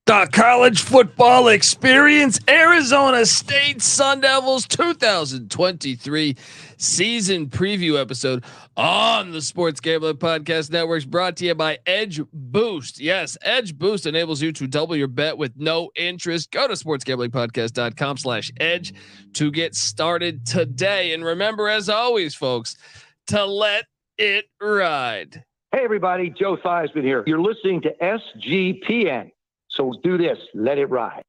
The college football experience, Arizona State Sun Devils 2023 season preview episode on the Sports Gambling Podcast Networks, brought to you by Edge Boost. Yes, Edge Boost enables you to double your bet with no interest. Go to sportsgamblingpodcast.com/edge to get started today. And remember, as always, folks, to let it ride. Hey, everybody. Joe Theismann here. You're listening to SGPN. So do this. Let it ride.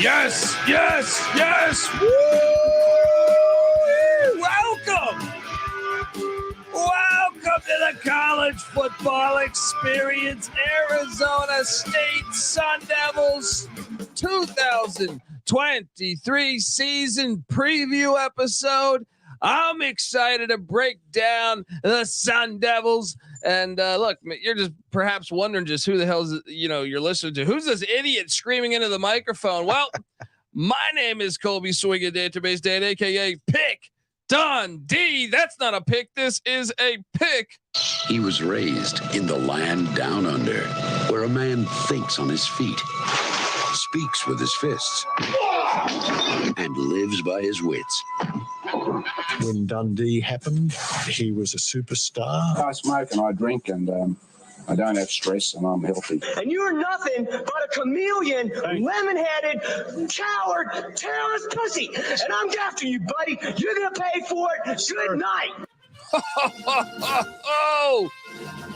Yes, yes, yes. Woo! Welcome to the college football experience, Arizona State Sun Devils 2023 season preview episode. I'm excited to break down the Sun Devils. And look, you're just perhaps wondering just who the hell is, you're listening to. Who's this idiot screaming into the microphone? Well, my name is Colby Swinging Database Dad, aka Pick Dundee. That's not a pick. This is a pick. He was raised in the land down under, where a man thinks on his feet, speaks with his fists, and lives by his wits. When Dundee happened, he was a superstar. I smoke and I drink and I don't have stress and I'm healthy. And you're nothing but a chameleon, lemon-headed, coward, terrorist pussy. And I'm after you, buddy. You're going to pay for it. Good night. Oh,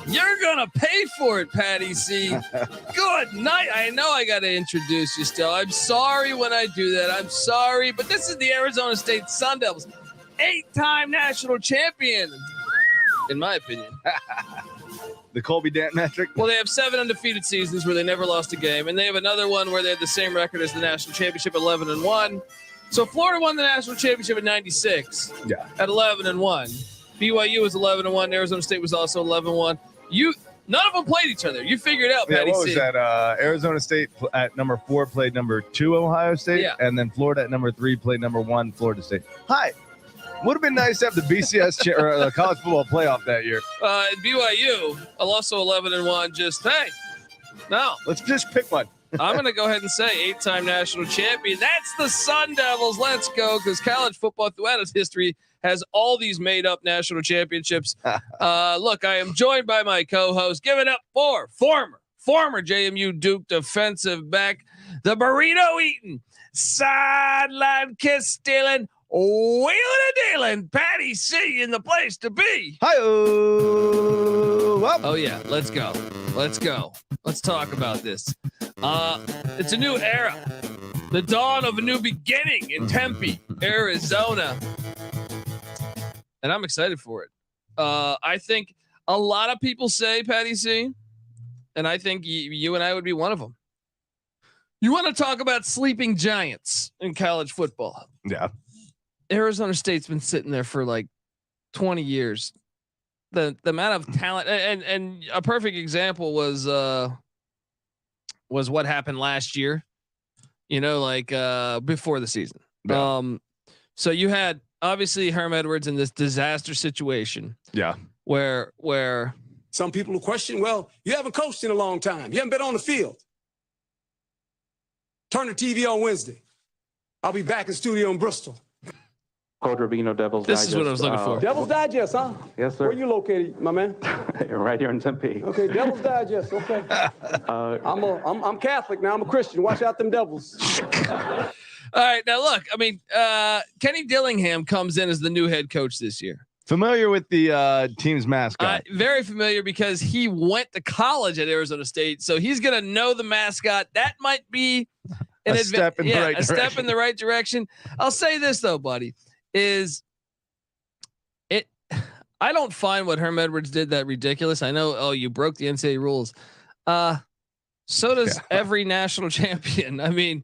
you're going to pay for it, Patty C. Good night. I know I got to introduce you still. I'm sorry when I do that. I'm sorry. But this is the Arizona State Sun Devils, 8-time national champion, in my opinion. The Colby Dant metric. Well, they have 7 undefeated seasons where they never lost a game, and they have another one where they had the same record as the national championship, 11-1. So Florida won the national championship in '96. Yeah, at 11-1. BYU was 11-1. Arizona State was also 11-1. None of them played each other. You figured it out, Patty. What was that? Arizona State at number 4 played number 2 Ohio State, and then Florida at number 3 played number 1 Florida State. Hi. Would have been nice to have the BCS or the college football playoff that year. BYU, also 11-1. Just hey, no. Let's just pick one. I'm going to go ahead and say 8-time national champion. That's the Sun Devils. Let's go, because college football throughout its history has all these made-up national championships. Look, I am joined by my co-host. Give it up for former JMU Duke defensive back, the burrito-eating, sideline kiss-stealing, wheeling and dealing, Patty C in the place to be. Hi-oh. Oh, yeah. Let's go. Let's talk about this. It's a new era. The dawn of a new beginning in Tempe, Arizona. And I'm excited for it. I think a lot of people say, Patty C, and I think you and I would be one of them. You want to talk about sleeping giants in college football? Yeah. Arizona State's been sitting there for like 20 years. The amount of talent and a perfect example was what happened last year, before the season. Yeah. So you had obviously Herm Edwards in this disaster situation. Yeah. Where some people will question, well, you haven't coached in a long time. You haven't been on the field. Turn the TV on Wednesday. I'll be back in studio in Bristol. Coach Rubino, Devil's This Digest. is what I was looking for. Devil's Digest, huh? Yes, sir. Where you located, my man? Right here in Tempe. Okay, Devil's Digest. Okay. I'm Catholic now. I'm a Christian. Watch out, them devils. All right, now look. I mean, Kenny Dillingham comes in as the new head coach this year. Familiar with the team's mascot? Very familiar, because he went to college at Arizona State, so he's gonna know the mascot. That might be a step in the right direction. I'll say this though, buddy. I don't find what Herm Edwards did that ridiculous. I know, you broke the NCAA rules. So does every national champion. I mean,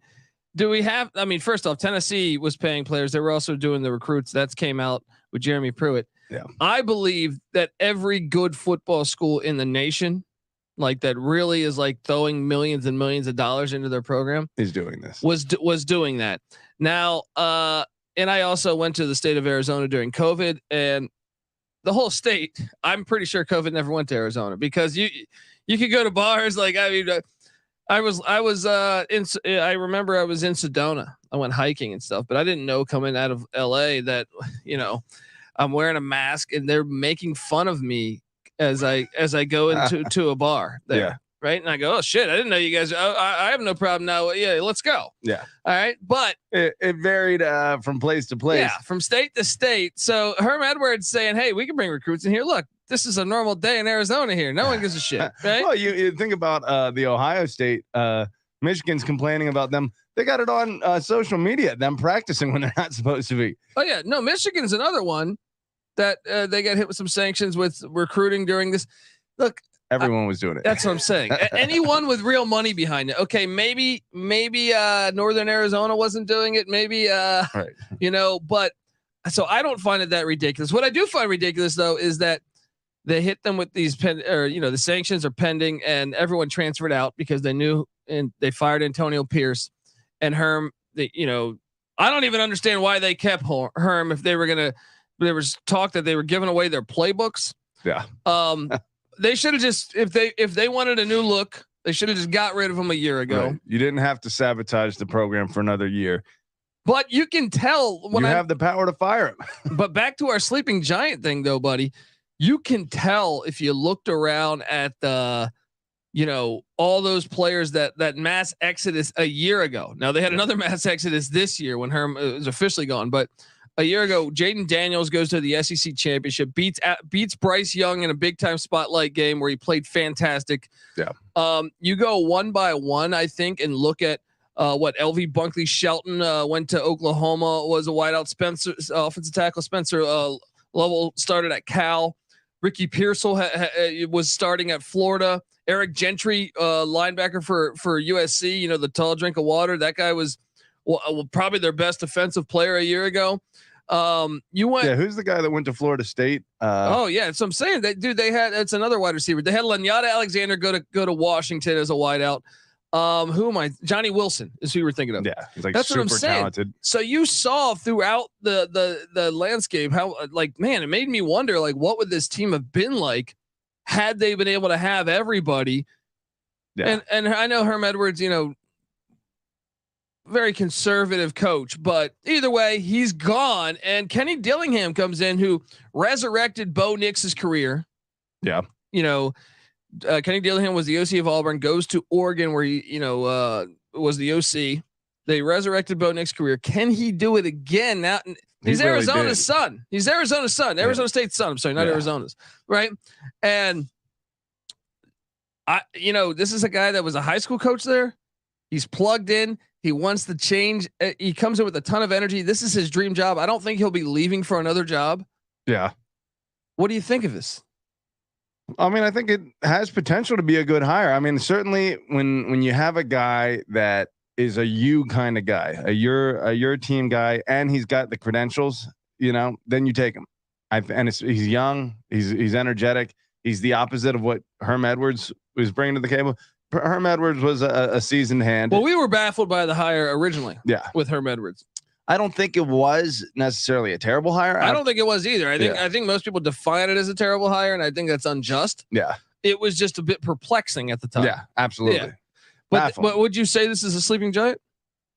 Do we have? I mean, first off, Tennessee was paying players. They were also doing the recruits. That came out with Jeremy Pruitt. Yeah. I believe that every good football school in the nation, like that, really is like throwing millions and millions of dollars into their program, is doing this. Was doing that. Now, and I also went to the state of Arizona during COVID, and the whole state. I'm pretty sure COVID never went to Arizona because you could go to bars. Like, I mean. I remember I was in Sedona. I went hiking and stuff, but I didn't know coming out of LA that, I'm wearing a mask and they're making fun of me as I go into a bar there. Yeah. Right. And I go, oh shit, I didn't know you guys. I have no problem now. Yeah. Let's go. Yeah. All right. But it varied from place to place. Yeah. From state to state. So Herm Edwards saying, hey, we can bring recruits in here. Look, this is a normal day in Arizona here. No one gives a shit. Right? Well, you think about the Ohio State, Michigan's complaining about them. They got it on social media, them practicing when they're not supposed to be. Oh yeah. No, Michigan's another one that they got hit with some sanctions with recruiting during this. Look, everyone was doing it. That's what I'm saying. Anyone with real money behind it. Okay. Maybe Northern Arizona wasn't doing it. Maybe, right. But so I don't find it that ridiculous. What I do find ridiculous though, is that they hit them with these the sanctions are pending and everyone transferred out because they knew, and they fired Antonio Pierce and Herm. I don't even understand why they kept Herm if they were going to, there was talk that they were giving away their playbooks. Yeah. They should have just, if they wanted a new look, they should have just got rid of him a year ago. Right. You didn't have to sabotage the program for another year. But you can tell when you have the power to fire him. But back to our sleeping giant thing though, buddy, you can tell if you looked around at the, all those players that mass exodus a year ago. Now they had another mass exodus this year when Herm was officially gone, but a year ago, Jaden Daniels goes to the SEC championship, beats Bryce Young in a big time spotlight game where he played fantastic. Yeah. You go one by one, I think, and look at what LV Bunkley Shelton went to Oklahoma, was a wideout. Spencer, offensive tackle Spencer Lovell started at Cal. Ricky Pearsall was starting at Florida. Eric Gentry, linebacker for USC, the tall drink of water. That guy was probably their best offensive player a year ago. Who's the guy that went to Florida State? So I'm saying it's another wide receiver. They had Lanyata Alexander go to Washington as a wideout. Who am I? Johnny Wilson is who you were thinking of. Yeah, he's like that's super what I'm saying. talented. So you saw throughout the landscape how, it made me wonder, what would this team have been like had they been able to have everybody? Yeah. And I know Herm Edwards, very conservative coach, but either way, he's gone. And Kenny Dillingham comes in, who resurrected Bo Nix's career. Yeah. Kenny Dillingham was the OC of Auburn, goes to Oregon where he, was the OC. They resurrected Bo Nix's career. Can he do it again? Now he's really Arizona's son. He's Arizona's son, Arizona State's son. I'm sorry, not Arizona's. Right. And this is a guy that was a high school coach there. He's plugged in. He wants to change. He comes in with a ton of energy. This is his dream job. I don't think he'll be leaving for another job. Yeah. What do you think of this? I mean, I think it has potential to be a good hire. I mean, certainly when you have a guy that is a you kind of guy, a your team guy, and he's got the credentials, then you take him. He's young, he's energetic. He's the opposite of what Herm Edwards was bringing to the table. Herm Edwards was a seasoned hand. Well, we were baffled by the hire originally. Yeah, with Herm Edwards. I don't think it was necessarily a terrible hire. I don't think it was either. I think most people define it as a terrible hire, and I think that's unjust. Yeah, it was just a bit perplexing at the time. Yeah, absolutely. Yeah. But would you say this is a sleeping giant?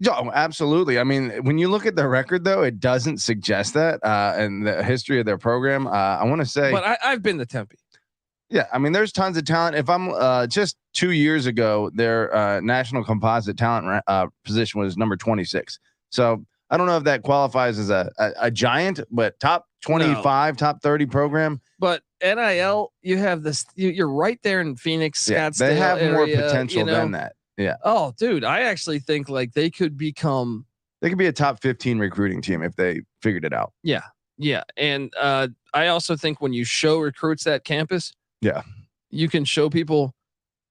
Yeah, absolutely. I mean, when you look at their record, though, it doesn't suggest that. And the history of their program, I want to say. But I've been to Tempe. Yeah, I mean, there's tons of talent. If I'm just 2 years ago, their national composite talent position was number 26. So I don't know if that qualifies as a giant, but top 25, top 30 program. But NIL, you have this. You're right there in Phoenix, Scottsdale. They have area, more potential than that. Yeah. Oh, dude, I actually think they could be a top 15 recruiting team if they figured it out. Yeah. Yeah. And I also think when you show recruits at campus, yeah, you can show people,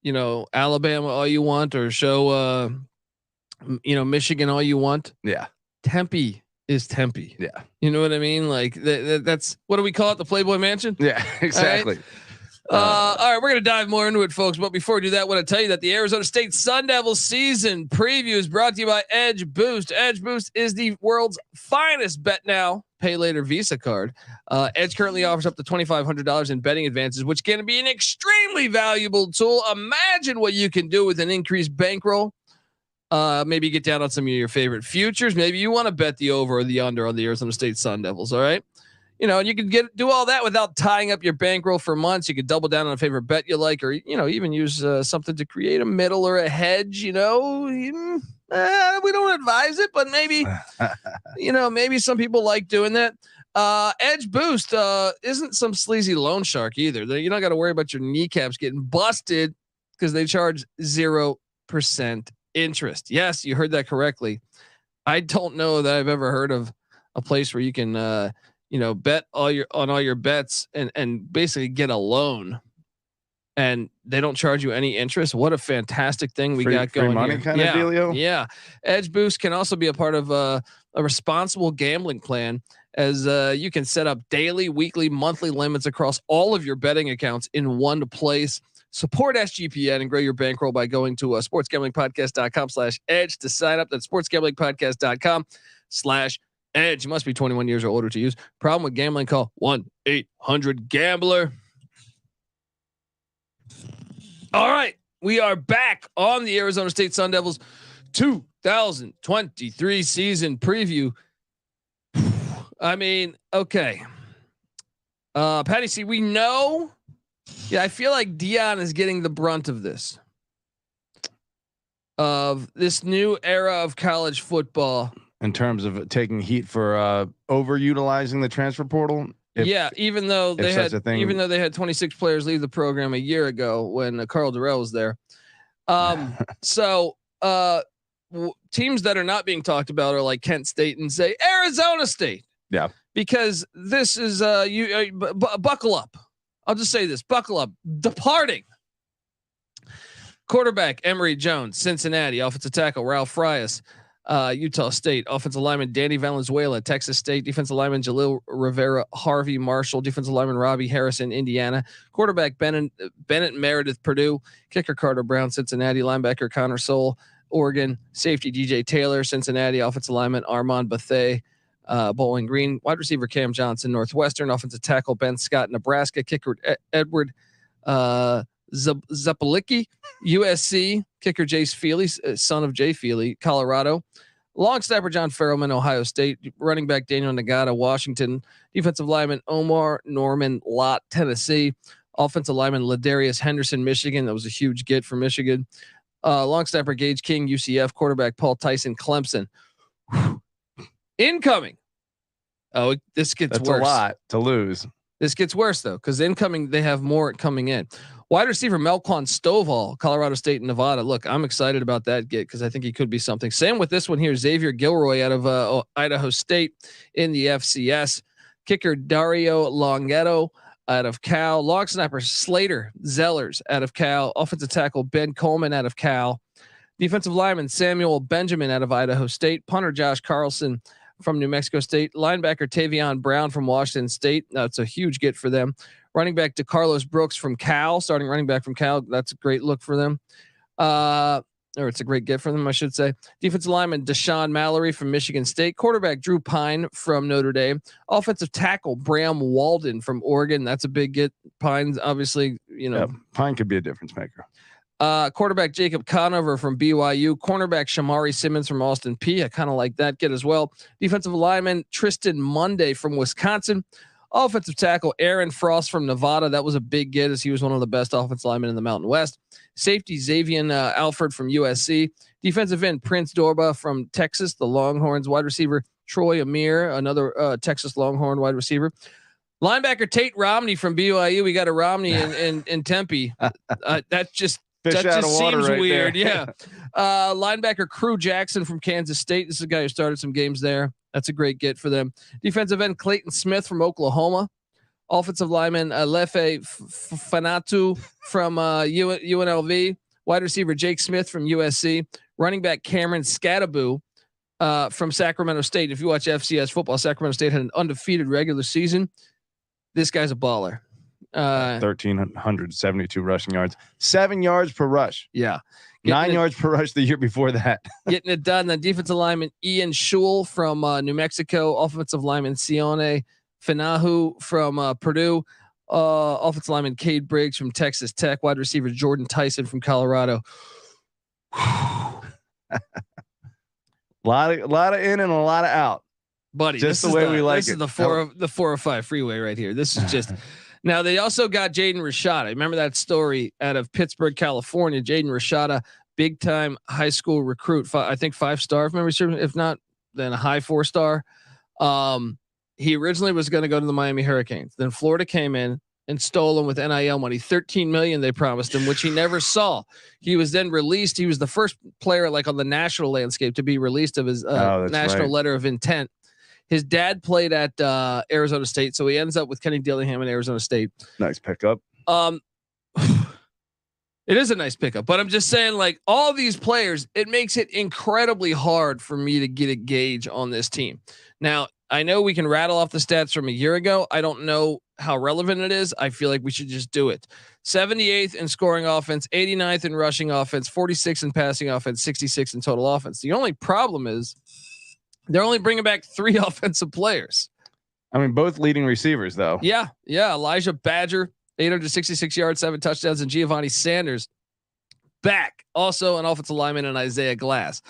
Alabama all you want, or show Michigan all you want. Yeah. Tempe is Tempe. Yeah. You know what I mean? Like that's what do we call it? The Playboy Mansion? Yeah, exactly. All right, we're gonna dive more into it, folks. But before we do that, I want to tell you that the Arizona State Sun Devils season preview is brought to you by Edge Boost. Edge Boost is the world's finest bet now, pay later Visa card. Edge currently offers up to $2,500 in betting advances, which can be an extremely valuable tool. Imagine what you can do with an increased bankroll. Maybe get down on some of your favorite futures. Maybe you want to bet the over or the under on the Arizona State Sun Devils. All right. And you can do all that without tying up your bankroll for months. You could double down on a favorite bet you like, or, even use something to create a middle or a hedge, we don't advise it, but maybe, maybe some people like doing that. Edge Boost isn't some sleazy loan shark either. You're not got to worry about your kneecaps getting busted because they charge 0% interest. Yes, you heard that correctly. I don't know that I've ever heard of a place where you can, bet all your bets and basically get a loan and they don't charge you any interest. What a fantastic thing we got going money here. Kind of dealio. Yeah. Edge Boost can also be a part of a responsible gambling plan, as you can set up daily, weekly, monthly limits across all of your betting accounts in one place. Support SGPN and grow your bankroll by going to sportsgamblingpodcast.com/edge to sign up. That's sportsgamblingpodcast.com/edge. You must be 21 years or older to use. Problem with gambling? Call 1-800-GAMBLER. All right, we are back on the Arizona State Sun Devils 2023 season preview. I mean, okay. Patty C, we know. Yeah, I feel like Dion is getting the brunt of this new era of college football. In terms of taking heat for overutilizing the transfer portal. Even though they had 26 players leave the program a year ago when Carl Durrell was there. Teams that are not being talked about are like Kent State and say Arizona State. Yeah. Because this is buckle up. I'll just say this, buckle up. Departing. Quarterback Emory Jones, Cincinnati. Offensive tackle Ralph Frias, Utah State. Offensive lineman Danny Valenzuela, Texas State. Defensive lineman Jalil Rivera, Harvey Marshall. Defensive lineman Robbie Harrison, Indiana. Quarterback Bennett Meredith, Purdue. Kicker Carter Brown, Cincinnati. Linebacker Connor Soule, Oregon. Safety DJ Taylor, Cincinnati. Offensive lineman Armand Bethea, Bowling Green. Wide receiver Cam Johnson, Northwestern. Offensive tackle Ben Scott, Nebraska. Kicker Edward Zapalicki, USC. Kicker Jace Feely, son of Jay Feely, Colorado. Long snapper John Farrellman, Ohio State. Running back Daniel Nagata, Washington. Defensive lineman Omar Norman Lott, Tennessee. Offensive lineman Ladarius Henderson, Michigan. That was a huge get for Michigan. Long snapper Gage King, UCF. Quarterback Paul Tyson, Clemson. Incoming. Oh, this gets That's worse. a lot to lose. This gets worse though, because incoming they have more coming in. Wide receiver Melquan Stovall, Colorado State and Nevada. Look, I'm excited about that get because I think he could be something. Same with this one here, Xavier Guillory out of Idaho State in the FCS. Kicker Dario Longhetto out of Cal. Long snapper Slater Zellers out of Cal. Offensive tackle Ben Coleman out of Cal. Defensive lineman Samuel Benjamin out of Idaho State. Punter Josh Carlson from New Mexico State. Linebacker Tavion Brown from Washington State. That's a huge get for them. Running back DeCarlos Brooks from Cal, starting running back from Cal. That's a great look for them. Or it's a great get for them, I should say. Defensive lineman Deshaun Mallory from Michigan State. Quarterback Drew Pyne from Notre Dame. Offensive tackle Bram Walden from Oregon. That's a big get. Pyne's obviously, Pyne could be a difference maker. Quarterback Jacob Conover from BYU. Cornerback Shamari Simmons from Austin P. I kind of like that get as well. Defensive lineman Tristan Monday from Wisconsin. Offensive tackle Aaron Frost from Nevada. That was a big get as he was one of the best offensive linemen in the Mountain West. Safety Xavian Alford from USC. Defensive end Prince Dorba from Texas, the Longhorns. Wide receiver Troy Amir, another Texas Longhorn wide receiver. Linebacker Tate Romney from BYU. We got a Romney in Tempe. That just seems right weird. There. Yeah. Linebacker Crew Jackson from Kansas State. This is a guy who started some games there. That's a great get for them. Defensive end Clayton Smith from Oklahoma. Offensive lineman Lefe Fanatu from UNLV. Wide receiver Jake Smith from USC. running back Cameron Skattebo from Sacramento State. If you watch FCS football, Sacramento State had an undefeated regular season. This guy's a baller. 1,372 rushing yards, 7 yards per rush. Yeah. 9 yards per rush the year before that. Getting it done. The defensive lineman Ian Schul from New Mexico, offensive lineman Sione Finahu from Purdue, offensive lineman Cade Briggs from Texas Tech, wide receiver Jordan Tyson from Colorado. A lot of in and a lot of out, buddy. Just the way we like it. This is the 405 freeway right here. This is just. Now they also got Jaden Rashada. Remember that story out of Pittsburgh, California? Jaden Rashada, big time high school recruit. I think 5-star, if memory serves. If not, then a high 4-star. He originally was going to go to the Miami Hurricanes. Then Florida came in and stole him with NIL money, $13 million they promised him, which he never saw. He was then released. He was the first player like on the national landscape to be released of his national letter of intent. His dad played at Arizona State, so he ends up with Kenny Dillingham in Arizona State. Nice pickup. It is a nice pickup, but I'm just saying, like all these players, it makes it incredibly hard for me to get a gauge on this team. Now, I know we can rattle off the stats from a year ago. I don't know how relevant it is. I feel like we should just do it. 78th in scoring offense, 89th in rushing offense, 46 in passing offense, 66 in total offense. The only problem is they're only bringing back 3 offensive players. I mean, both leading receivers though. Yeah. Elijah Badger, 866 yards, 7 touchdowns, and Giovanni Sanders back. Also an offensive lineman and Isaiah Glass.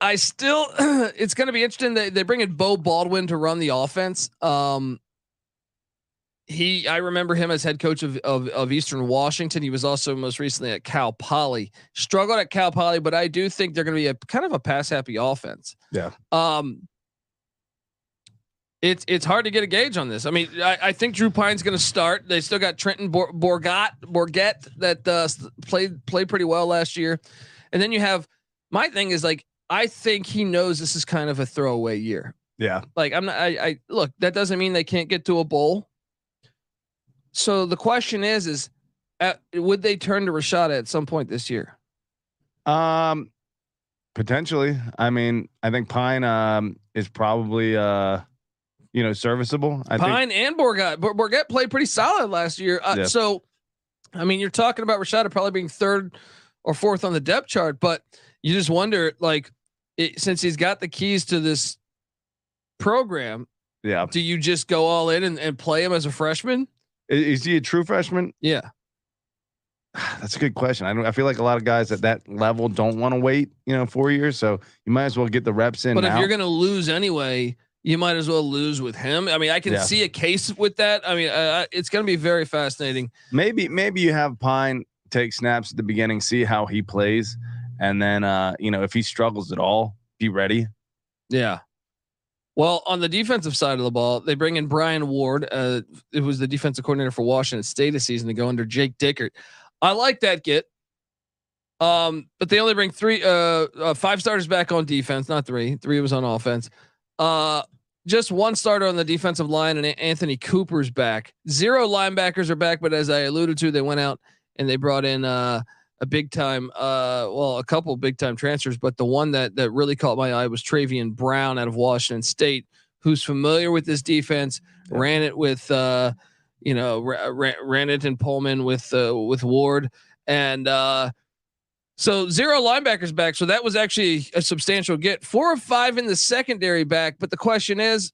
I still, it's going to be interesting. They bring in Beau Baldwin to run the offense. I remember him as head coach of Eastern Washington. He was also most recently at Cal Poly. Struggled at Cal Poly, but I do think they're going to be a kind of a pass happy offense. Yeah. It's hard to get a gauge on this. I mean, I think Drew Pyne's going to start. They still got Trenton Bouguet that played pretty well last year, and then you have my thing is like I think he knows this is kind of a throwaway year. Yeah. Like I'm not. I look. That doesn't mean they can't get to a bowl. So the question is would they turn to Rashada at some point this year? Potentially. I mean, I think Pyne is probably serviceable. Pyne and Bouguet. Bouguet played pretty solid last year. Yeah. So, I mean, you're talking about Rashada probably being 3rd or 4th on the depth chart, but you just wonder, like, since he's got the keys to this program, yeah, do you just go all in and play him as a freshman? Is he a true freshman? Yeah. That's a good question. I feel like a lot of guys at that level don't want to wait, 4 years. So you might as well get the reps in. But now. If you're going to lose anyway, you might as well lose with him. I mean, I can see a case with that. I mean, it's going to be very fascinating. Maybe you have Pyne take snaps at the beginning, see how he plays. And then, if he struggles at all, be ready. Yeah. Well, on the defensive side of the ball, they bring in Brian Ward. It was the defensive coordinator for Washington State a season ago under Jake Dickert. I like that get. But they only bring 5 starters back on defense, not 3. 3 was on offense. Just 1 starter on the defensive line, and Anthony Cooper's back. 0 linebackers are back, but as I alluded to, they went out and they brought in a big time, a couple big time transfers, but the one that really caught my eye was Travion Brown out of Washington State, who's familiar with this defense, ran it with, ran it in Pullman with Ward. And so 0 linebackers back. So that was actually a substantial get. 4 of 5 in the secondary back. But the question is,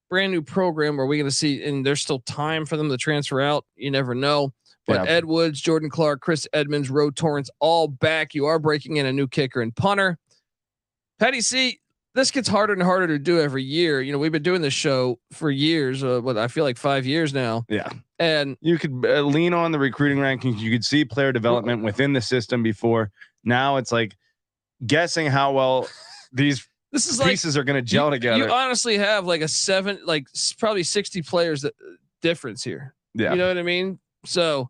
brand new program. Are we going to see, and there's still time for them to transfer out? You never know. But Ed Woods, Jordan Clark, Chris Edmonds, Ro Torrance, all back. You are breaking in a new kicker and punter. Patty C, this gets harder and harder to do every year. We've been doing this show for years. I feel like 5 years now. Yeah. And you could lean on the recruiting rankings. You could see player development within the system before. Now it's like guessing how well these pieces are going to gel together. You honestly have like probably 60 players that difference here. Yeah. You know what I mean? So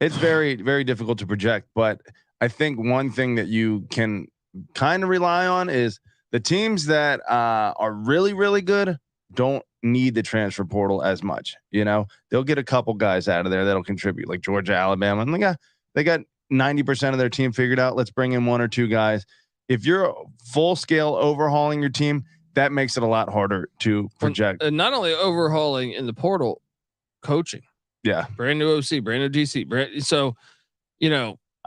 it's very, very difficult to project, but I think one thing that you can kind of rely on is the teams that are really, really good don't need the transfer portal as much. They'll get a couple guys out of there that'll contribute, like Georgia, Alabama, and they got 90% of their team figured out. Let's bring in one or two guys. If you're full scale overhauling your team, that makes it a lot harder to project. And not only overhauling in the portal, coaching. Yeah. Brand new OC, brand new DC. So,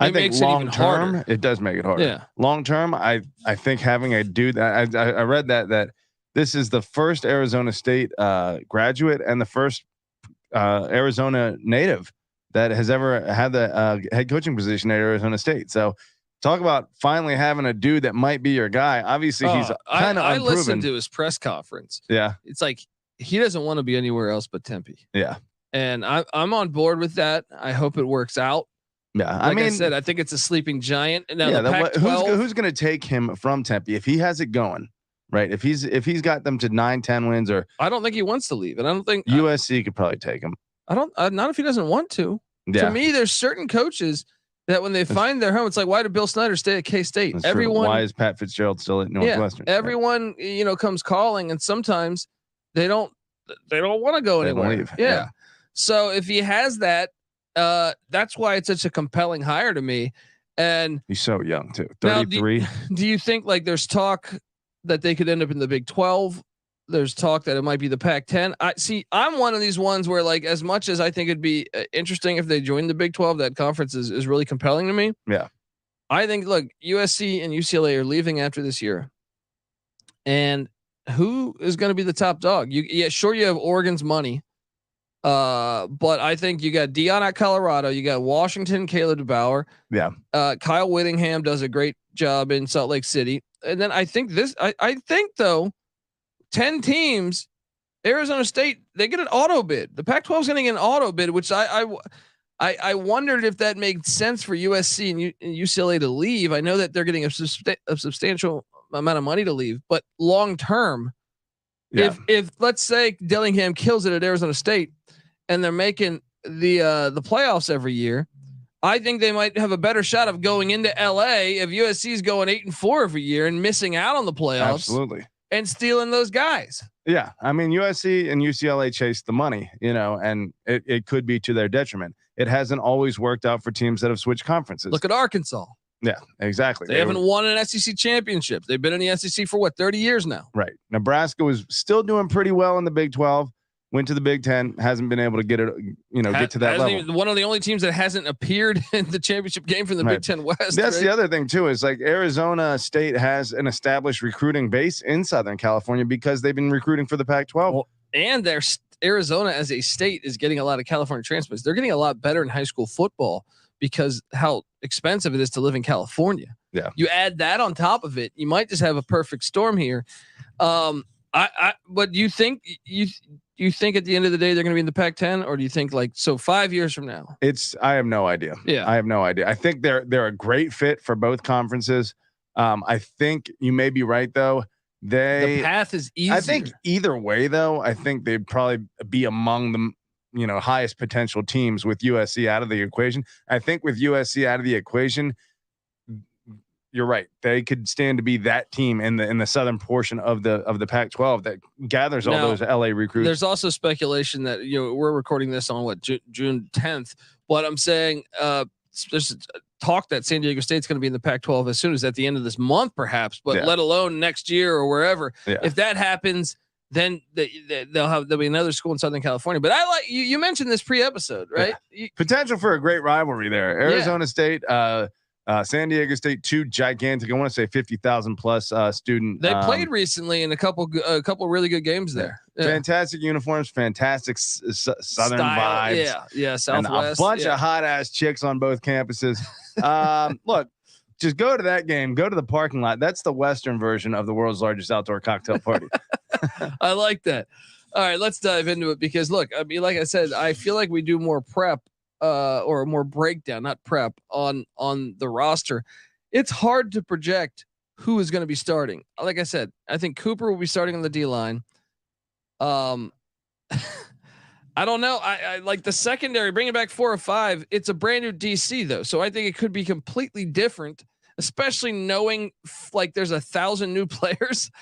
I think long term, it does make it harder. Yeah. Long term, I think having a dude that I read that this is the first Arizona State graduate and the first Arizona native that has ever had the head coaching position at Arizona State. So talk about finally having a dude that might be your guy. Obviously, he's kind of unproven. I listened to his press conference. Yeah. It's like he doesn't want to be anywhere else but Tempe. Yeah. And I'm on board with that. I hope it works out. Yeah. Like I said, I think it's a sleeping giant. And now who's going to take him from Tempe if he has it going? Right. If he's got them to 9-10 wins, or I don't think he wants to leave. And I don't think USC could probably take him. Not if he doesn't want to. Yeah. To me, there's certain coaches that when they find their home, it's like, why did Bill Snyder stay at K-State? That's everyone. True. Why is Pat Fitzgerald still at Northwestern? Yeah, everyone, comes calling, and sometimes they don't want to go anywhere. Leave. Yeah. So if he has that, that's why it's such a compelling hire to me. And he's so young too. 33. Do you think like there's talk that they could end up in the Big 12? There's talk that it might be the Pac-10. I'm one of these ones where, like, as much as I think it'd be interesting if they joined the Big 12, that conference is really compelling to me. Yeah. I think, look, USC and UCLA are leaving after this year. And who is going to be the top dog? You have Oregon's money. But I think you got Dion at Colorado. You got Washington, Caleb DeBauer. Yeah. Kyle Whittingham does a great job in Salt Lake City. And then I think though, 10 teams, Arizona State, they get an auto bid. The Pac-12 is going to get an auto bid, which I wondered if that made sense for USC and UCLA to leave. I know that they're getting a substantial amount of money to leave, but long term, if let's say Dillingham kills it at Arizona State and they're making the playoffs every year, I think they might have a better shot of going into LA if USC is going 8-4 every year and missing out on the playoffs. Absolutely. And stealing those guys. Yeah. I mean, USC and UCLA chase the money, and it could be to their detriment. It hasn't always worked out for teams that have switched conferences. Look at Arkansas. Yeah, exactly. They haven't won an SEC championship. They've been in the SEC for 30 years now. Right. Nebraska was still doing pretty well in the Big 12. Went to the Big 10, hasn't been able to get it, get to that level. One of the only teams that hasn't appeared in the championship game from the Big 10 West. That's the other thing too, is like Arizona State has an established recruiting base in Southern California because they've been recruiting for the Pac-12. Well, and Arizona as a state is getting a lot of California transplants. They're getting a lot better in high school football because how expensive it is to live in California. Yeah. You add that on top of it, you might just have a perfect storm here. But you think you think at the end of the day they're going to be in the Pac-10, or do you think 5 years from now? I have no idea. Yeah, I have no idea. I think they're a great fit for both conferences. I think you may be right though. The path is easier. I think either way though, I think they'd probably be among the highest potential teams with USC out of the equation. I think with USC out of the equation, you're right. They could stand to be that team in the southern portion of the Pac-12 that gathers all those LA recruits. There's also speculation that we're recording this on June 10th, but I'm saying there's talk that San Diego State's going to be in the Pac-12 as soon as at the end of this month, perhaps, but let alone next year or wherever. Yeah. If that happens, then there'll be another school in Southern California. But I like you mentioned this pre-episode, right? Yeah. Potential for a great rivalry there. Arizona State. San Diego State, two gigantic, I want to say 50,000 plus student. They played recently in a couple really good games there. Yeah. Fantastic uniforms, fantastic southern vibes. Yeah, Southwest. And a bunch of hot ass chicks on both campuses. Look, just go to that game. Go to the parking lot. That's the Western version of the world's largest outdoor cocktail party. I like that. All right, let's dive into it because look, I mean, like I said, I feel like we do more prep. Or more breakdown, not prep on the roster. It's hard to project who is going to be starting. Like I said, I think Cooper will be starting on the D line. I don't know. I like the secondary, bringing back 4 or 5. It's a brand new DC though. So I think it could be completely different, especially knowing there's 1,000 new players.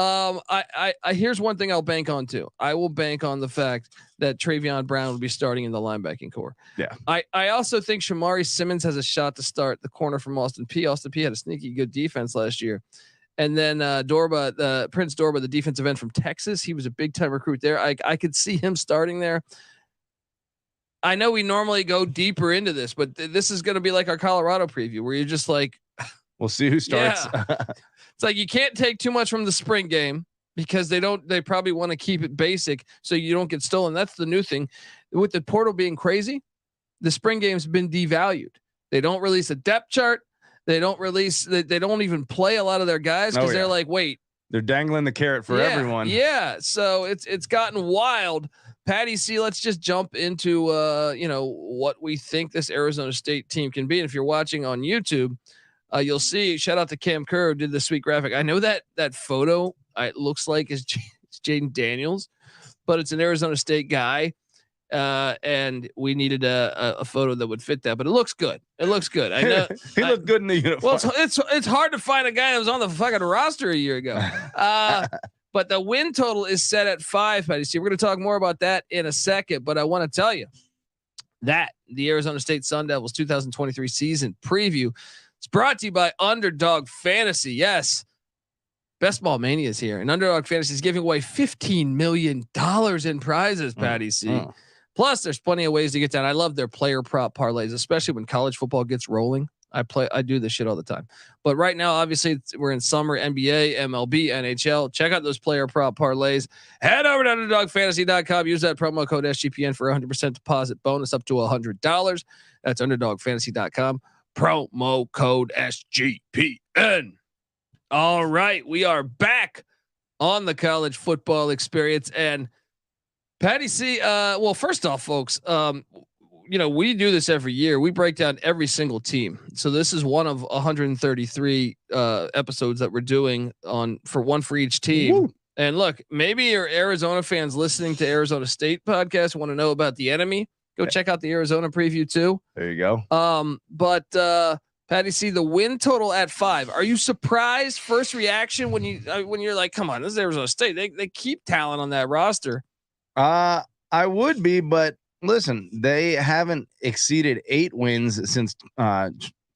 I here's one thing I'll bank on too. I will bank on the fact that Travion Brown will be starting in the linebacking core. Yeah. I also think Shamari Simmons has a shot to start the corner from Austin P. Austin P had a sneaky good defense last year. And then Prince Dorba, the defensive end from Texas, he was a big time recruit there. I could see him starting there. I know we normally go deeper into this, but this is going to be like our Colorado preview where you're just like, we'll see who starts. Yeah. It's like you can't take too much from the spring game because they probably want to keep it basic so you don't get stolen. That's the new thing with the portal being crazy. The spring game's been devalued. They don't release a depth chart. They don't release. They don't even play a lot of their guys because they're like, wait, they're dangling the carrot for everyone. Yeah. So it's gotten wild. Patty C, let's just jump into what we think this Arizona State team can be. And if you're watching on YouTube, you'll see. Shout out to Cam Kerr who did the sweet graphic. I know that photo it looks like is Jaden Daniels, but it's an Arizona State guy. And we needed a photo that would fit that, but it looks good. It looks good. I know he looked good in the uniform. Well, it's hard to find a guy that was on the fucking roster a year ago. But the win total is set at 5, Patty. See, we're going to talk more about that in a second, but I want to tell you that the Arizona State Sun Devils 2023 season preview is brought to you by Underdog Fantasy. Yes. Best Ball Mania is here, and Underdog Fantasy is giving away $15 million in prizes, Patty C. Plus, there's plenty of ways to get down. I love their player prop parlays, especially when college football gets rolling. I do this shit all the time. But right now, obviously, we're in summer, NBA, MLB, NHL. Check out those player prop parlays. Head over to UnderdogFantasy.com. Use that promo code SGPN for 100% deposit bonus up to $100. That's UnderdogFantasy.com. Promo code SGPN. All right, we are back on the college football experience. And Patty C, well, first off, folks, we do this every year. We break down every single team. So this is one of 133 episodes that we're doing for each team. Woo. And look, maybe your Arizona fans listening to Arizona State podcast want to know about the enemy. Go check out the Arizona preview too. There you go. But Patty C, the win total at 5. Are you surprised? First reaction when you're like, come on, this is Arizona State. They keep talent on that roster. I would be, but listen, they haven't exceeded 8 wins since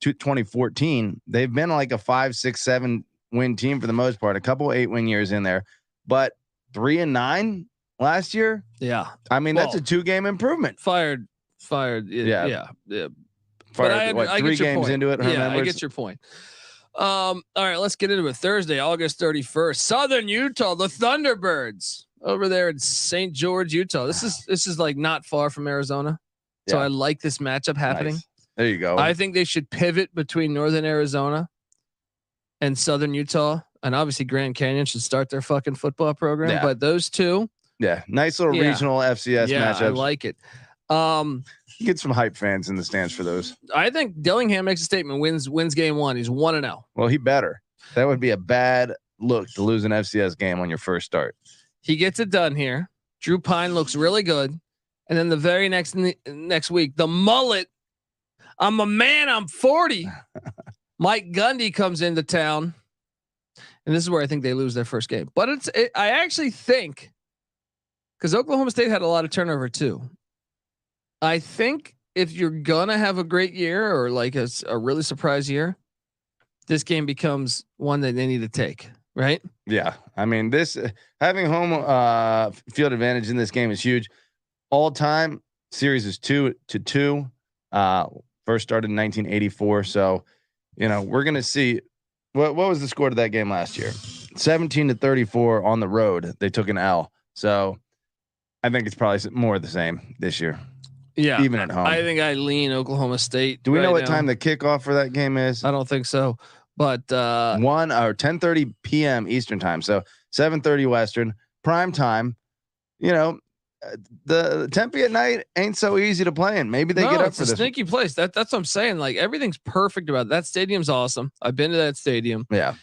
2014. They've been like a 5, 6, 7 win team for the most part. A couple 8-win years in there, but 3-9 last year. Yeah, I mean that's a 2-game improvement. Fired. Yeah. But I 3 games point. Into it. I get your point. All right, let's get into it. Thursday, August 31st, Southern Utah, the Thunderbirds over there in St. George, Utah. This is like not far from Arizona. So I like this matchup happening. Nice. There you go. I think they should pivot between Northern Arizona and Southern Utah. And obviously Grand Canyon should start their fucking football program. Yeah. But those two. Yeah. Nice little regional FCS matchups. I like it. Get some hype fans in the stands for those. I think Dillingham makes a statement, wins game 1. He's 1-0. Well, he better. That would be a bad look to lose an FCS game on your first start. He gets it done here. Drew Pyne looks really good. And then the very next week, the mullet. I'm a man. I'm 40. Mike Gundy comes into town. And this is where I think they lose their first game. But I actually think, because Oklahoma State had a lot of turnover too. I think if you're going to have a great year or like a really surprise year, this game becomes one that they need to take, right? Yeah. I mean, this having home field advantage in this game is huge. All time series is 2-2. First started in 1984. So, we're going to see what was the score to that game last year? 17-34 on the road. They took an L. So I think it's probably more of the same this year. Yeah. Even at home. I think I lean Oklahoma State. Do we know what time the kickoff for that game is? I don't think so. But 10:30 p.m. Eastern time. So 7:30 Western prime time. The Tempe at night ain't so easy to play in. Maybe they get up for this. It's a sneaky place. That's what I'm saying. Like everything's perfect about it. That stadium's awesome. I've been to that stadium. Yeah.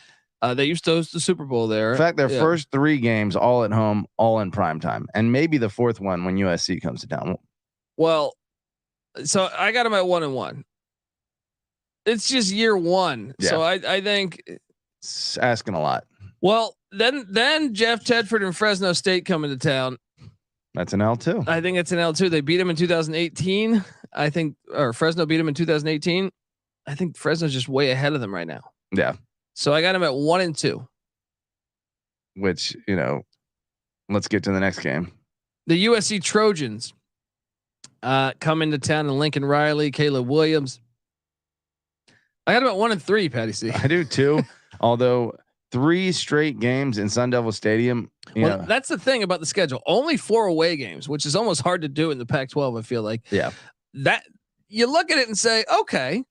They used to host the Super Bowl there. In fact, their first 3 games all at home, all in prime time, and maybe the 4th one when USC comes to town. Well, so I got them at 1-1. It's just year 1. Yeah. So I think it's asking a lot. Well, Then Jeff Tedford and Fresno State come into town. That's an L too. I think it's an L too. They beat him in 2018. I think, or Fresno beat him in 2018. I think Fresno's just way ahead of them right now. Yeah. So I got him at 1-2. Which, you know, let's get to the next game. The USC Trojans come into town in Lincoln Riley, Caleb Williams. I got him at 1-3, Patty C. I do too. Although 3 straight games in Sun Devil Stadium. Well, that's the thing about the schedule. Only 4 away games, which is almost hard to do in the Pac-12. I feel like. Yeah. That you look at it and say, okay,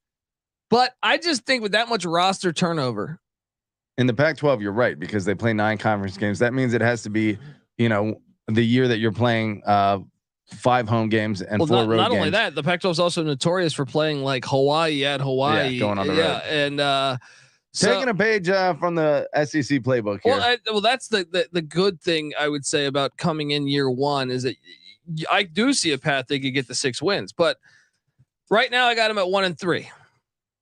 but I just think with that much roster turnover in the Pac-12, you're right, because they play 9 conference games. That means it has to be, you know, the year that you're playing 5 home games and 4 road games. Not only that, the Pac-12 is also notorious for playing like Hawaii at Hawaii. Yeah, going on the road. And taking a page from the SEC playbook here. Well, that's the good thing I would say about coming in year one is that I do see a path they could get the 6 wins, but right now I got them at 1-3.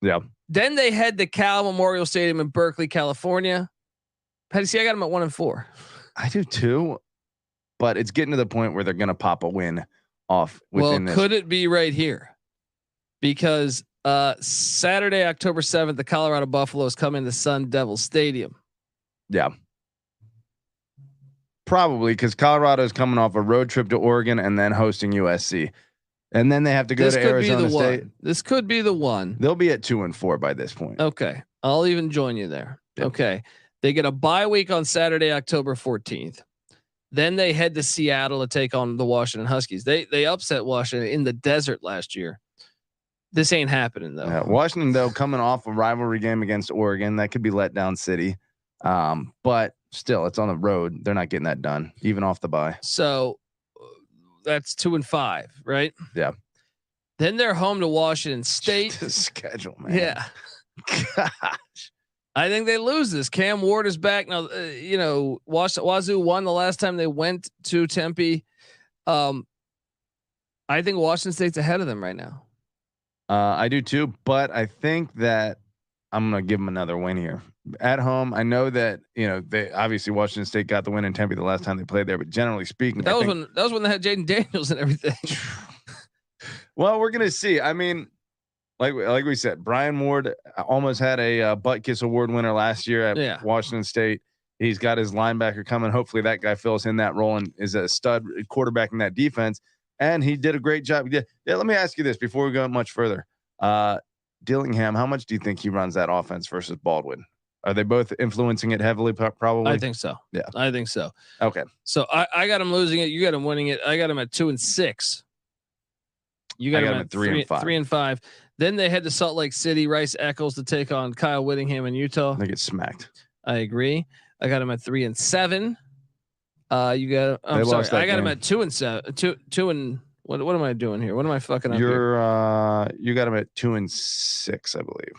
Yeah. Then they head to Cal Memorial Stadium in Berkeley, California. Patty C, I got them at 1-4. I do too, but it's getting to the point where they're going to pop a win off. Within could it be right here? Because Saturday, October 7th, the Colorado Buffaloes come into Sun Devil Stadium. Yeah. Probably because Colorado is coming off a road trip to Oregon and then hosting USC. And then they have to go to Arizona State. This could be the one. They'll be at 2-4 by this point. Okay. I'll even join you there. Yep. Okay. They get a bye week on Saturday, October 14th. Then they head to Seattle to take on the Washington Huskies. They upset Washington in the desert last year. This ain't happening though. Yeah, Washington though, coming off a rivalry game against Oregon, that could be let down city. But still, it's on the road. They're not getting that done, even off the bye. So that's 2-5, right? Yeah. Then they're home to Washington State. The schedule, man. Yeah. Gosh. I think they lose this. Cam Ward is back now. You know, Wazoo won the last time they went to Tempe. I think Washington State's ahead of them right now. I do too, but I think that I'm going to give them another win here at home. I know that, you know, they obviously Washington State got the win in Tempe the last time they played there, but generally speaking, that was when they had Jaden Daniels and everything. Well, we're going to see. I mean, like we said, Brian Ward almost had a butt kiss award winner last year at Washington State. He's got his linebacker coming. Hopefully that guy fills in that role and is a stud quarterback in that defense. And he did a great job. Yeah. Let me ask you this before we go much further. Dillingham, how much do you think he runs that offense versus Baldwin? Are they both influencing it heavily? Probably. I think so. Yeah, I think so. Okay. So I got him losing it. You got him winning it. I got him at 2-6. You got him at 3-5. 3-5. Then they head to Salt Lake City, Rice Eccles to take on Kyle Whittingham in Utah. They get smacked. I agree. I got him at 3-7. You got. I'm sorry. I got him at 2-7. Two and. What am I doing here? What am I fucking up here? You got him at 2-6, I believe.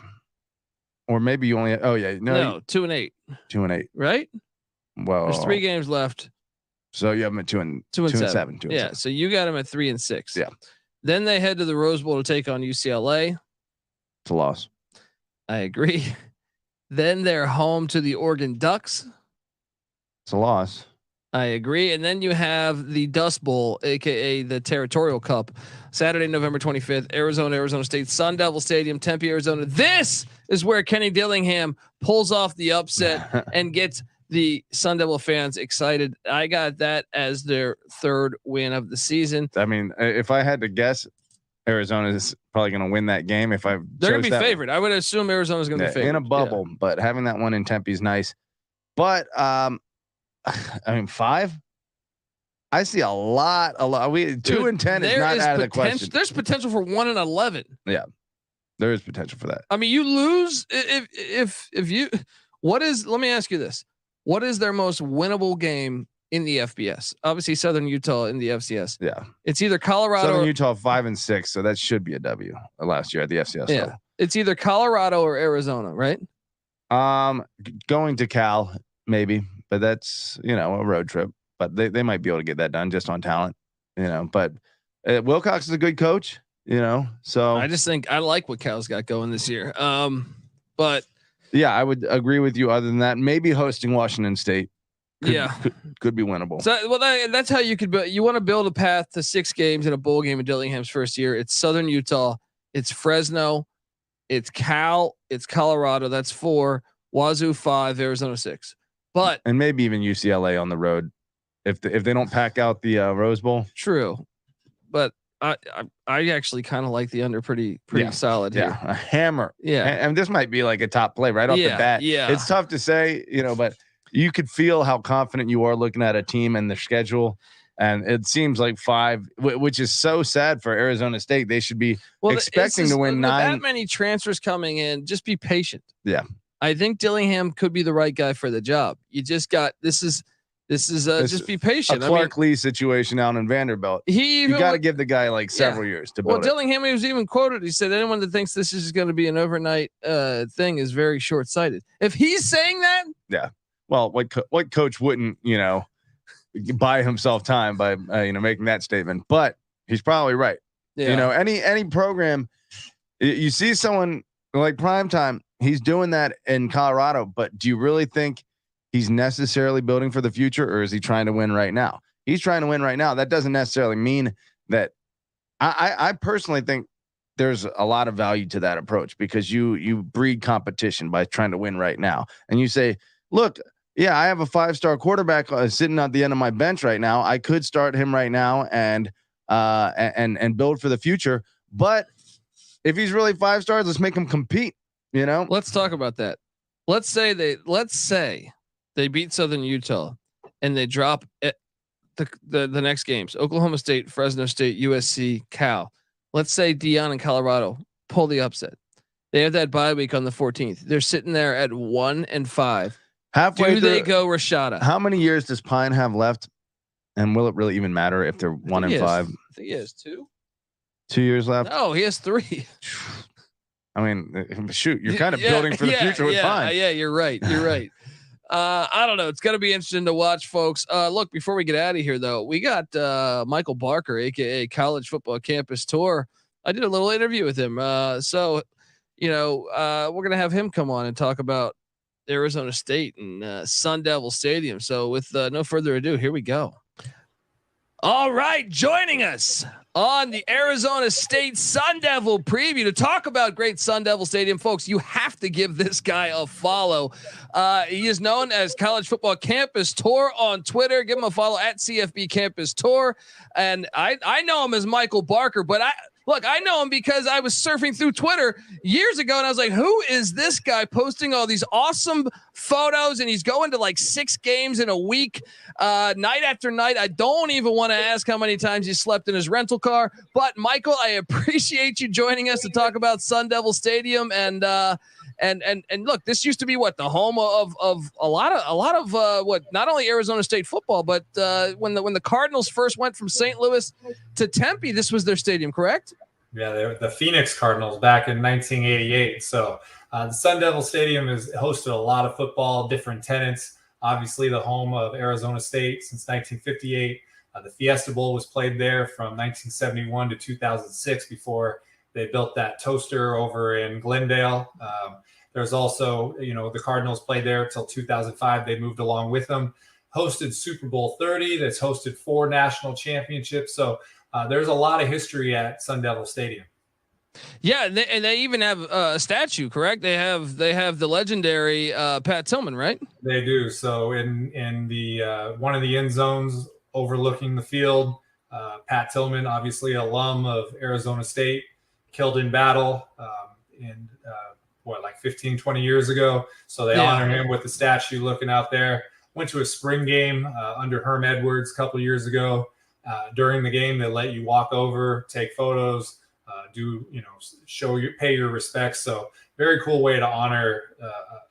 Or maybe you only. Oh yeah, no, 2-8. 2-8. Right. Well, there's 3 games left. So you have him at 2-7. Yeah. So you got him at 3-6. Yeah. Then they head to the Rose Bowl to take on UCLA. It's a loss. I agree. Then they're home to the Oregon Ducks. It's a loss. I agree. And then you have the Dust Bowl, aka the Territorial Cup, Saturday, November 25th, Arizona State, Sun Devil Stadium, Tempe, Arizona. This is where Kenny Dillingham pulls off the upset and gets the Sun Devil fans excited. I got that as their 3rd win of the season. I mean, if I had to guess, Arizona is probably going to win that game. They're going to be favored. I would assume Arizona's going to be favored in a bubble, but having that one in Tempe is nice. But I mean, 5. I see a lot. 2-10 is not out of the question. There's potential for 1-11. Yeah, there is potential for that. I mean, you lose if you. What is? Let me ask you this: what is their most winnable game in the FBS? Obviously, Southern Utah in the FCS. Yeah, it's either Colorado. Southern Utah 5-6, so that should be a W last year at the FCS. Yeah, level. It's either Colorado or Arizona, right? Going to Cal maybe. But that's, you know, a road trip, but they might be able to get that done just on talent, you know, but Wilcox is a good coach, you know, so I just think I like what Cal's got going this year. But Yeah, I would agree with you. Other than that, maybe hosting Washington State. Could be winnable. So, well, that's how you could build. You want to build a path to 6 games in a bowl game in Dillingham's first year. It's Southern Utah, it's Fresno, it's Cal, it's Colorado. That's 4. Wazoo 5, Arizona 6. And maybe even UCLA on the road if they don't pack out the Rose Bowl. True, but I actually kind of like the under pretty solid here. Yeah, a hammer. Yeah, and this might be like a top play right off the bat. Yeah, it's tough to say, but you could feel how confident you are looking at a team and their schedule. And it seems like 5, which is so sad for Arizona State. They should be expecting to win 9. That many transfers coming in. Just be patient. Yeah, I think Dillingham could be the right guy for the job. You just got this is just be patient. A Clark Lee situation out in Vanderbilt. You got to give the guy like several years to build. Well, Dillingham, he was even quoted. He said, "Anyone that thinks this is going to be an overnight thing is very short-sighted." If he's saying that, yeah. Well, what coach wouldn't buy himself time by making that statement? But he's probably right. Yeah. Any program, you see someone like Primetime, he's doing that in Colorado. But do you really think he's necessarily building for the future, or is he trying to win right now? He's trying to win right now. That doesn't necessarily mean that. I personally think there's a lot of value to that approach, because you breed competition by trying to win right now. And you say, look, yeah, I have a 5-star quarterback sitting at the end of my bench right now. I could start him right now and build for the future. But if he's really 5 stars, let's make him compete. Let's talk about that. Let's say they beat Southern Utah and they drop the next games: Oklahoma State, Fresno State, USC, Cal. Let's say Dion and Colorado pull the upset. They have that bye week on the 14th. They're sitting there at 1-5. Halfway do they go Rashada? How many years does Pyne have left? And will it really even matter if they're 1-5? I think he has 2. 2 years left? No, he has 3. I mean, shoot, you're kind of building for the future with Pyne. Yeah, you're right. You're right. I don't know. It's going to be interesting to watch, folks. Look, before we get out of here, though, we got Michael Barker, aka College Football Campus Tour. I did a little interview with him. So we're going to have him come on and talk about Arizona State and Sun Devil Stadium. So with no further ado, here we go. All right, joining us on the Arizona State Sun Devil preview to talk about great Sun Devil Stadium, folks, you have to give this guy a follow. He is known as College Football Campus Tour on Twitter. Give him a follow at CFB Campus Tour. And I know him as Michael Barker, but I know him because I was surfing through Twitter years ago and I was like, who is this guy posting all these awesome photos? And he's going to like 6 games in a week, night after night. I don't even want to ask how many times he slept in his rental car, but Michael, I appreciate you joining us to talk about Sun Devil Stadium. And look, this used to be the home of a lot of not only Arizona State football, but when the Cardinals first went from St. Louis to Tempe, this was their stadium, correct? Yeah, they were the Phoenix Cardinals back in 1988. So the Sun Devil Stadium has hosted a lot of football, different tenants. Obviously, the home of Arizona State since 1958. The Fiesta Bowl was played there from 1971 to 2006 before they built that toaster over in Glendale. There's also, the Cardinals played there until 2005. They moved along with them. Hosted Super Bowl 30. That's hosted 4 national championships. So there's a lot of history at Sun Devil Stadium. Yeah, and they even have a statue, correct? They have the legendary Pat Tillman, right? They do. So in the one of the end zones overlooking the field, Pat Tillman, obviously alum of Arizona State, killed in battle in 15, 20 years ago. So they honor him with the statue looking out there. Went to a spring game under Herm Edwards a couple years ago. During the game, they let you walk over, take photos, pay your respects. So very cool way to honor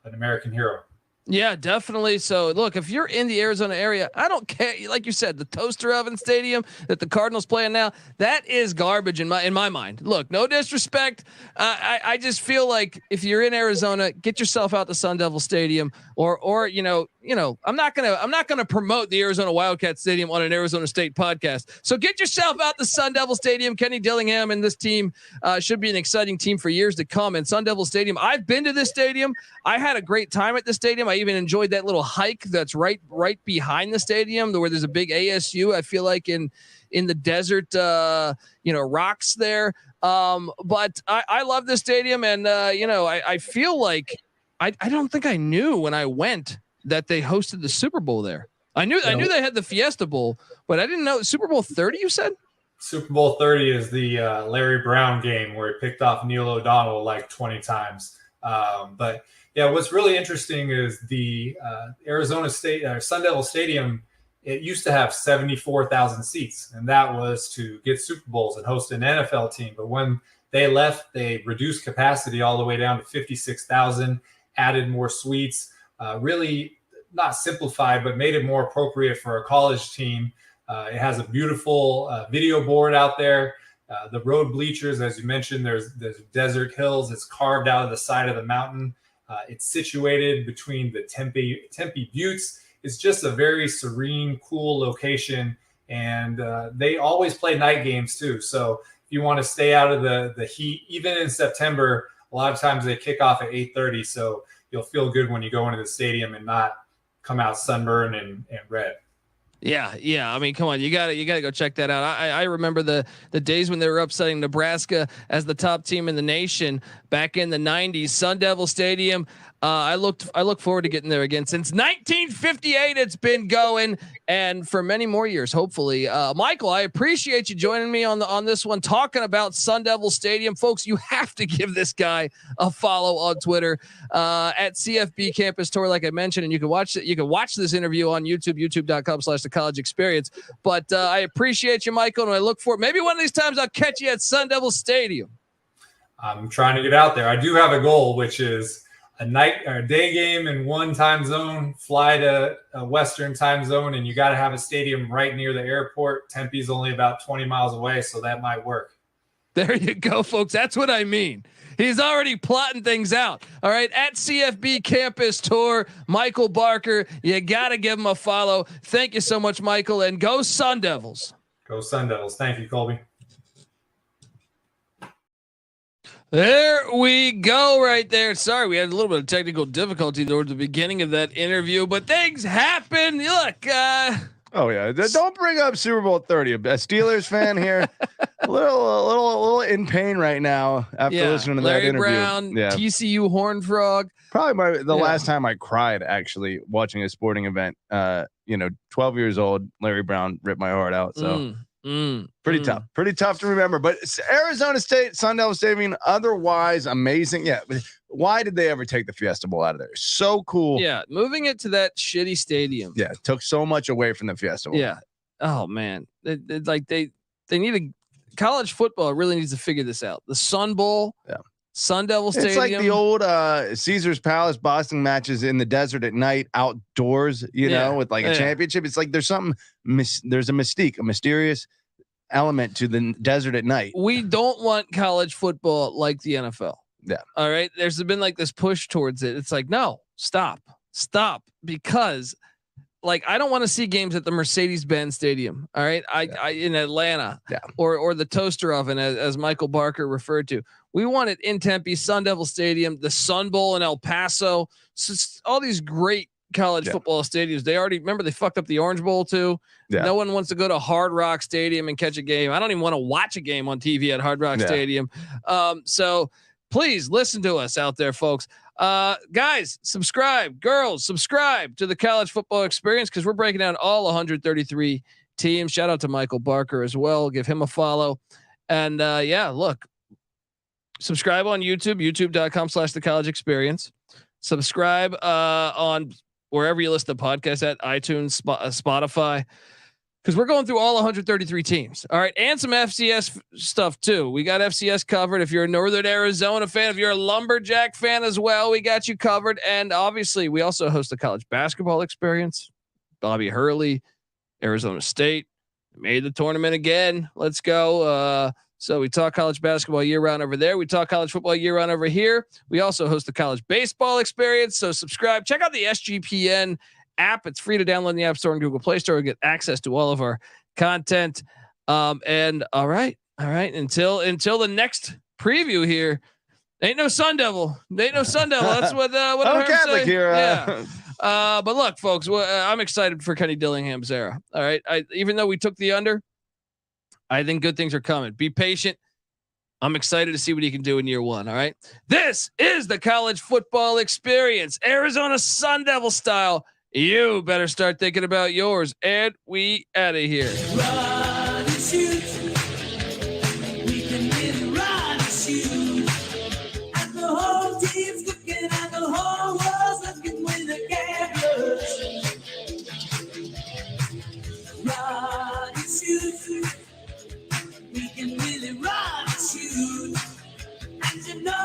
an American hero. Yeah, definitely. So look, if you're in the Arizona area, I don't care. Like you said, the Toaster Oven Stadium that the Cardinals play in now, that is garbage in my mind. Look, no disrespect. I just feel like if you're in Arizona, get yourself out to Sun Devil Stadium, or I'm not gonna promote the Arizona Wildcat Stadium on an Arizona State podcast. So get yourself out to Sun Devil Stadium. Kenny Dillingham and this team should be an exciting team for years to come. And Sun Devil Stadium, I've been to this stadium. I had a great time at the stadium. I even enjoyed that little hike that's right behind the stadium, where there's a big ASU. I feel like in the desert, rocks there. But I love this stadium, and I feel like I don't think I knew when I went that they hosted the Super Bowl there. I knew they had the Fiesta Bowl, but I didn't know Super Bowl 30. You said Super Bowl 30 is the Larry Brown game where he picked off Neil O'Donnell like 20 times. But yeah, what's really interesting is the Arizona State Sun Devil Stadium. It used to have 74,000 seats, and that was to get Super Bowls and host an NFL team. But when they left, they reduced capacity all the way down to 56,000, added more suites, really not simplified, but made it more appropriate for a college team. It has a beautiful video board out there. The road bleachers, as you mentioned, there's desert hills. It's carved out of the side of the mountain. It's situated between the Tempe Buttes. It's just a very serene, cool location. And they always play night games too. So if you want to stay out of the heat, even in September, a lot of times they kick off at 8:30. So you'll feel good when you go into the stadium and not come out sunburned and red. Yeah. I mean, come on, you gotta go check that out. I remember the days when they were upsetting Nebraska as the top team in the nation back in the 90s. Sun Devil Stadium. I look forward to getting there again. Since 1958, it's been going, and for many more years, hopefully. Michael, I appreciate you joining me on this one, talking about Sun Devil Stadium. Folks, you have to give this guy a follow on Twitter at CFB Campus Tour, like I mentioned, and you can watch this interview on YouTube, youtube.com/thecollegeexperience. But I appreciate you, Michael, and I look forward. Maybe one of these times I'll catch you at Sun Devil Stadium. I'm trying to get out there. I do have a goal, which is a night or a day game in one time zone, fly to a Western time zone, and you got to have a stadium right near the airport. Tempe's only about 20 miles away, so that might work. There you go, folks. That's what I mean. He's already plotting things out. All right. At CFB Campus Tour, Michael Barker, you got to give him a follow. Thank you so much, Michael, and go Sun Devils. Go Sun Devils. Thank you, Colby. There we go right there. Sorry, we had a little bit of technical difficulty towards the beginning of that interview, but things happen. Look, oh yeah, don't bring up Super Bowl 30. A Steelers fan here, a little in pain right now after listening to Larry that interview. Brown, TCU Horned Frog. Probably the last time I cried actually watching a sporting event. 12 years old, Larry Brown ripped my heart out. So. Pretty tough to remember, but Arizona State, Sun Devil Stadium, otherwise amazing. Yeah. Why did they ever take the Fiesta Bowl out of there? So cool. Yeah. Moving it to that shitty stadium. Yeah. Took so much away from the Fiesta Bowl. Yeah. Oh man. It's like they need college football really needs to figure this out. The Sun Bowl. Yeah. Sun Devil Stadium. It's like the old Caesar's Palace Boston matches in the desert at night, outdoors, with like a championship. It's like there's something, there's a mystique, a mysterious element to the desert at night. We don't want college football like the NFL. Yeah. All right. There's been like this push towards it. It's like, no, stop, because like I don't want to see games at the Mercedes-Benz Stadium. All right. I in Atlanta, or the Toaster Oven, as Michael Barker referred to. We want it in Tempe, Sun Devil Stadium, the Sun Bowl in El Paso. So all these great college football stadiums. They already remember they fucked up the Orange Bowl too. Yeah. No one wants to go to Hard Rock Stadium and catch a game. I don't even want to watch a game on TV at Hard Rock Stadium. So please listen to us out there, folks. Guys, subscribe. Girls, subscribe to the College Football Experience because we're breaking down all 133 teams. Shout out to Michael Barker as well. Give him a follow. And look. Subscribe on YouTube, youtube.com/thecollegeexperience. Subscribe on wherever you listen to podcasts at iTunes, Spotify. because we're going through all 133 teams. All right. And some FCS stuff too. We got FCS covered. If you're a Northern Arizona fan, if you're a Lumberjack fan as well, we got you covered. And obviously we also host a college basketball experience. Bobby Hurley, Arizona State made the tournament again. Let's go. So we talk college basketball year round over there. We talk college football year round over here. We also host the college baseball experience. So subscribe, check out the SGPN app. It's free to download in the App Store and Google Play Store. Get access to all of our content. And all right. Until the next preview here, ain't no Sun Devil. That's what I'm Catholic here. Yeah. But look, folks, I'm excited for Kenny Dillingham's era. All right. Even though we took the under, I think good things are coming. Be patient. I'm excited to see what he can do in year one. All right. This is the college football experience, Arizona Sun Devil style. You better start thinking about yours. And we out of here. Run and shoot. We can really run and shoot. And the whole team's looking and the whole world's looking with the cameras. Run and shoot. We can really run and shoot. And you know